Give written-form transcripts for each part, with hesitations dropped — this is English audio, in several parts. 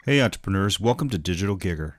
Hey entrepreneurs, welcome to Digital Gigger.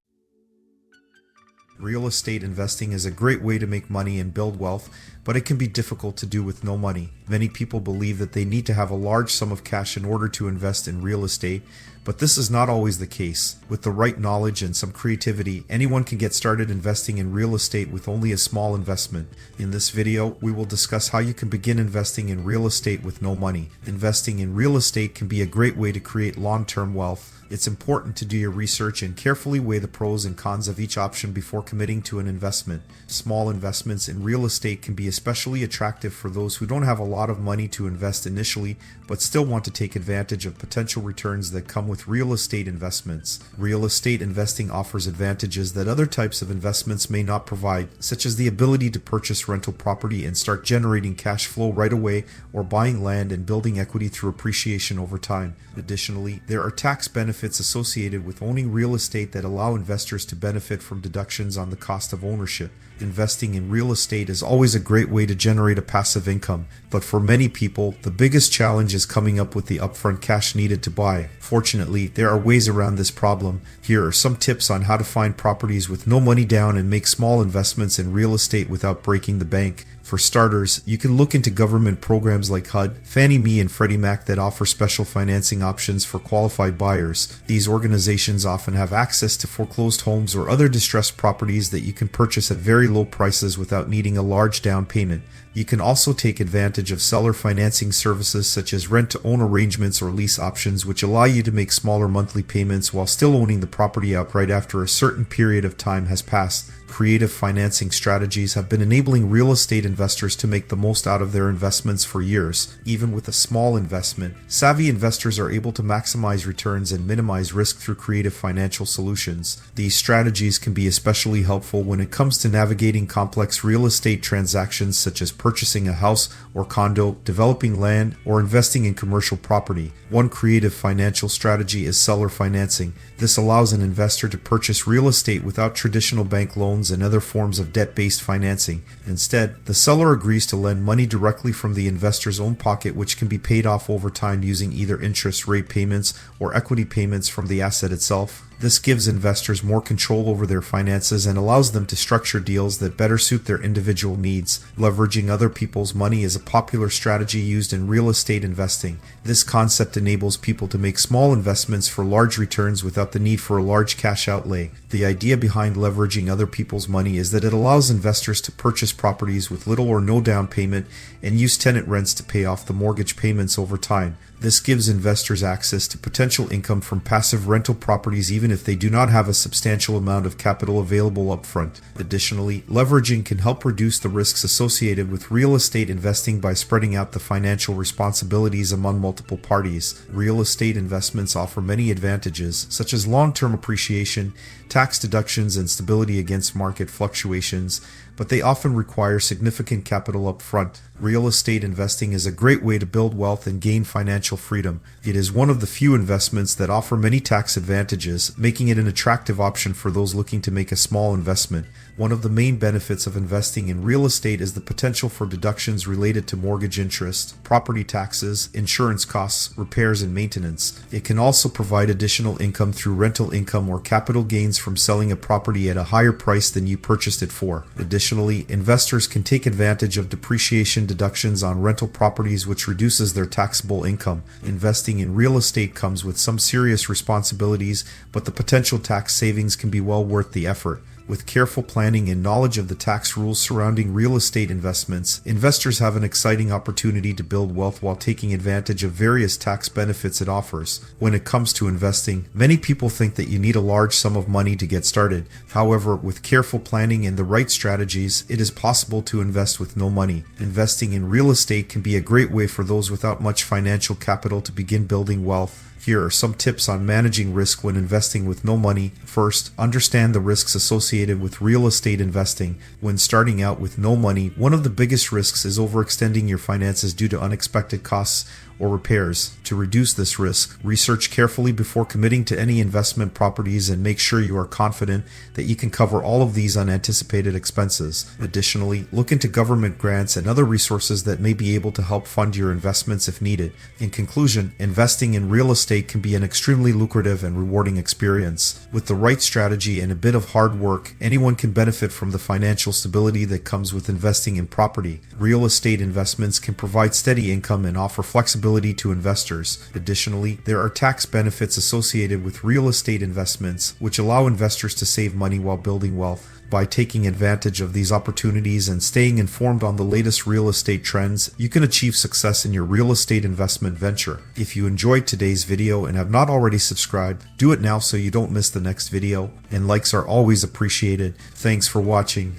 Real estate investing is a great way to make money and build wealth, but it can be difficult to do with no money. Many people believe that they need to have a large sum of cash in order to invest in real estate, but this is not always the case. With the right knowledge and some creativity, anyone can get started investing in real estate with only a small investment. In this video, we will discuss how you can begin investing in real estate with no money. Investing in real estate can be a great way to create long-term wealth. It's important to do your research and carefully weigh the pros and cons of each option before committing to an investment. Small investments in real estate can be especially attractive for those who don't have a lot of money to invest initially, but still want to take advantage of potential returns that come with real estate investments. Real estate investing offers advantages that other types of investments may not provide, such as the ability to purchase rental property and start generating cash flow right away, or buying land and building equity through appreciation over time. Additionally, there are tax benefits associated with owning real estate that allow investors to benefit from deductions on the cost of ownership. Investing in real estate is always a great way to generate a passive income, but for many people, the biggest challenge is coming up with the upfront cash needed to buy. Fortunately, there are ways around this problem. Here are some tips on how to find properties with no money down and make small investments in real estate without breaking the bank. For starters, you can look into government programs like HUD, Fannie Mae, and Freddie Mac that offer special financing options for qualified buyers. These organizations often have access to foreclosed homes or other distressed properties that you can purchase at very low prices without needing a large down payment. You can also take advantage of seller financing services such as rent-to-own arrangements or lease options, which allow you to make smaller monthly payments while still owning the property outright after a certain period of time has passed. Creative financing strategies have been enabling real estate investors to make the most out of their investments for years. Even with a small investment, savvy investors are able to maximize returns and minimize risk through creative financial solutions. These strategies can be especially helpful when it comes to navigating complex real estate transactions such as purchasing a house or condo, developing land, or investing in commercial property. One creative financial strategy is seller financing. This allows an investor to purchase real estate without traditional bank loans and other forms of debt-based financing. Instead, the seller agrees to lend money directly from the investor's own pocket, which can be paid off over time using either interest rate payments or equity payments from the asset itself. This gives investors more control over their finances and allows them to structure deals that better suit their individual needs. Leveraging other people's money is a popular strategy used in real estate investing. This concept enables people to make small investments for large returns without the need for a large cash outlay. The idea behind leveraging other people's money is that it allows investors to purchase properties with little or no down payment and use tenant rents to pay off the mortgage payments over time. This gives investors access to potential income from passive rental properties even if they do not have a substantial amount of capital available upfront. Additionally, leveraging can help reduce the risks associated with real estate investing by spreading out the financial responsibilities among multiple parties. Real estate investments offer many advantages, such as long-term appreciation, tax deductions, and stability against market fluctuations, but they often require significant capital up front. Real estate investing is a great way to build wealth and gain financial freedom. It is one of the few investments that offer many tax advantages, making it an attractive option for those looking to make a small investment. One of the main benefits of investing in real estate is the potential for deductions related to mortgage interest, property taxes, insurance costs, repairs, and maintenance. It can also provide additional income through rental income or capital gains from selling a property at a higher price than you purchased it for. Additionally, investors can take advantage of depreciation deductions on rental properties, which reduces their taxable income. Investing in real estate comes with some serious responsibilities, but the potential tax savings can be well worth the effort. With careful planning and knowledge of the tax rules surrounding real estate investments, investors have an exciting opportunity to build wealth while taking advantage of various tax benefits it offers. When it comes to investing, many people think that you need a large sum of money to get started. However, with careful planning and the right strategies, it is possible to invest with no money. Investing in real estate can be a great way for those without much financial capital to begin building wealth. Here are some tips on managing risk when investing with no money. First, understand the risks associated with real estate investing. When starting out with no money, one of the biggest risks is overextending your finances due to unexpected costs or repairs. To reduce this risk, research carefully before committing to any investment properties and make sure you are confident that you can cover all of these unanticipated expenses. Additionally, look into government grants and other resources that may be able to help fund your investments if needed. In conclusion, investing in real estate can be an extremely lucrative and rewarding experience. With the right strategy and a bit of hard work, anyone can benefit from the financial stability that comes with investing in property. Real estate investments can provide steady income and offer flexibility to investors. Additionally, there are tax benefits associated with real estate investments, which allow investors to save money while building wealth. By taking advantage of these opportunities and staying informed on the latest real estate trends, you can achieve success in your real estate investment venture. If you enjoyed today's video and have not already subscribed, do it now so you don't miss the next video, and likes are always appreciated. Thanks for watching.